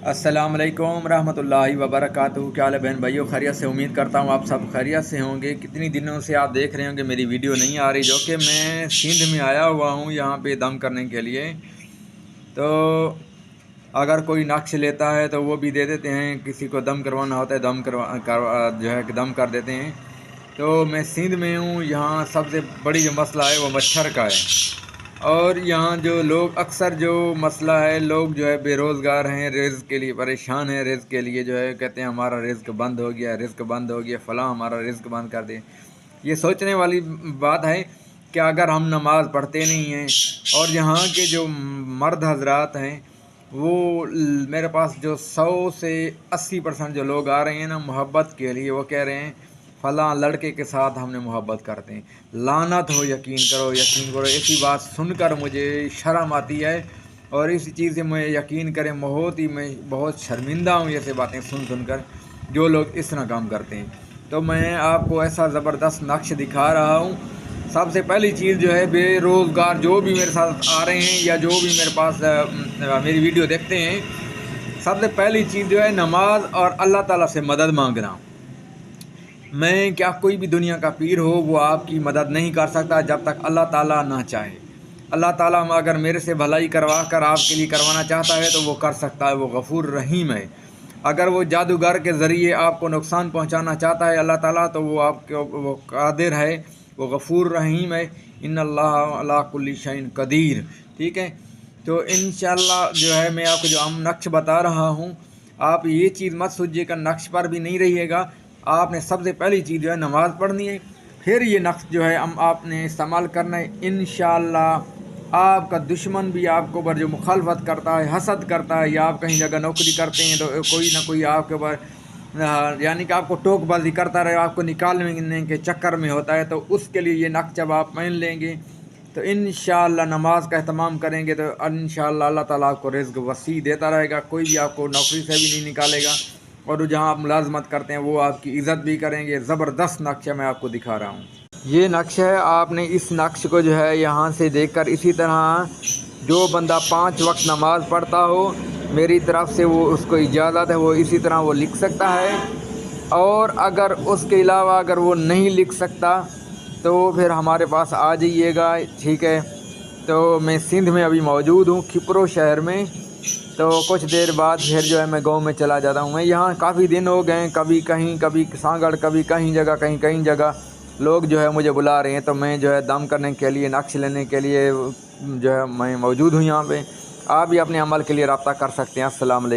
अस्सलाम वालेकुम रहमतुल्लाहि व बरकातुहू। क्या हाल है बहन भाइयों, खैरियत से। उम्मीद करता हूँ आप सब खैरियत से होंगे। कितनी दिनों से आप देख रहे होंगे मेरी वीडियो नहीं आ रही, जो कि मैं सिंध में आया हुआ हूँ यहाँ पे दम करने के लिए। तो अगर कोई नक्श लेता है तो वो भी दे देते हैं, किसी को दम करवाना होता है जो है दम कर देते हैं। तो मैं सिंध में हूँ, यहाँ सबसे बड़ी जो मसला है वो मच्छर का है। और यहाँ जो लोग अक्सर जो मसला है, लोग जो है बेरोज़गार हैं, रिज़्क़ के लिए परेशान हैं। रिज़्क़ के लिए जो है कहते हैं हमारा रिज़्क़ बंद हो गया, रिज़्क़ बंद हो गया, फ़लाँ हमारा रिज़्क़ बंद कर दे। ये सोचने वाली बात है कि अगर हम नमाज़ पढ़ते नहीं हैं, और यहाँ के जो मर्द हजरात हैं वो मेरे पास जो 100 से 80% जो लोग आ रहे हैं ना मोहब्बत के लिए, वो कह रहे हैं फ़लाँ लड़के के साथ हमने मोहब्बत करते हैं। लानत हो, यकीन करो। ऐसी बात सुनकर मुझे शर्म आती है, और इस चीज़ से मैं यकीन करें मैं बहुत शर्मिंदा हूँ ऐसे बातें सुनकर, जो लोग इस तरह काम करते हैं। तो मैं आपको ऐसा ज़बरदस्त नक्श दिखा रहा हूँ। सबसे पहली चीज़ जो है, बेरोज़गार जो भी मेरे साथ आ रहे हैं या जो भी मेरे पास मेरी वीडियो देखते हैं, सबसे पहली चीज़ जो है नमाज और अल्लाह ताला से मदद मांगना। मैं क्या, कोई भी दुनिया का पीर हो वो आपकी मदद नहीं कर सकता जब तक अल्लाह ताला ना चाहे। अल्लाह ताला अगर मेरे से भलाई करवा कर आपके लिए करवाना चाहता है तो वो कर सकता है, वो गफ़ूर रहीम है। अगर वो जादूगर के ज़रिए आपको नुकसान पहुंचाना चाहता है अल्लाह ताला, तो वो आपके वो कादिर है, वो गफ़ूर रहीम है। इन्नल्लाह अला कुल्ली शैइन कदीर। ठीक है, तो इंशाअल्लाह जो है मैं आपको जो नक्श बता रहा हूँ, आप ये चीज़ मत सोचिएगा नक्श पर भी नहीं रहिएगा। आपने सबसे पहली चीज़ जो है नमाज़ पढ़नी है, फिर ये नक्श जो है आपने इस्तेमाल करना है। इंशाअल्लाह आपका दुश्मन भी आपके ऊपर जो मुखालफत करता है, हसद करता है, या आप कहीं जगह नौकरी करते हैं तो कोई ना कोई आपके ऊपर यानी कि आपको टोकबाजी करता रहे, आपको निकालने के चक्कर में होता है, तो उसके लिए ये नक्श जब आप पहन लेंगे तो इंशाअल्लाह नमाज का एहतमाम करेंगे तो इंशाअल्लाह अल्लाह ताला आपको रिज़्क़ वसी देता रहेगा। कोई भी आपको नौकरी से भी नहीं निकालेगा, और जहाँ आप मुलाजमत करते हैं वो आपकी इज़्ज़त भी करेंगे। ज़बरदस्त नक्शा मैं आपको दिखा रहा हूँ। ये नक्श है, आपने इस नक्श को जो है यहाँ से देखकर इसी तरह जो बंदा 5 वक्त नमाज़ पढ़ता हो, मेरी तरफ से वो उसको इजाज़त है, वो इसी तरह वो लिख सकता है। और अगर उसके अलावा अगर वो नहीं लिख सकता तो फिर हमारे पास आ जाइएगा। ठीक है, तो मैं सिंध में अभी मौजूद हूँ, खिपरो शहर में। तो कुछ देर बाद फिर जो है मैं गांव में चला जाता हूँ। मैं यहाँ काफ़ी दिन हो गए, कभी कहीं, कभी सांगड़, कभी कहीं जगह लोग जो है मुझे बुला रहे हैं, तो मैं जो है दम करने के लिए, नक्श लेने के लिए जो है मैं मौजूद हूँ यहाँ पे। आप भी अपने अमल के लिए रब्ता कर सकते हैं। अस्सलाम वालेकुम।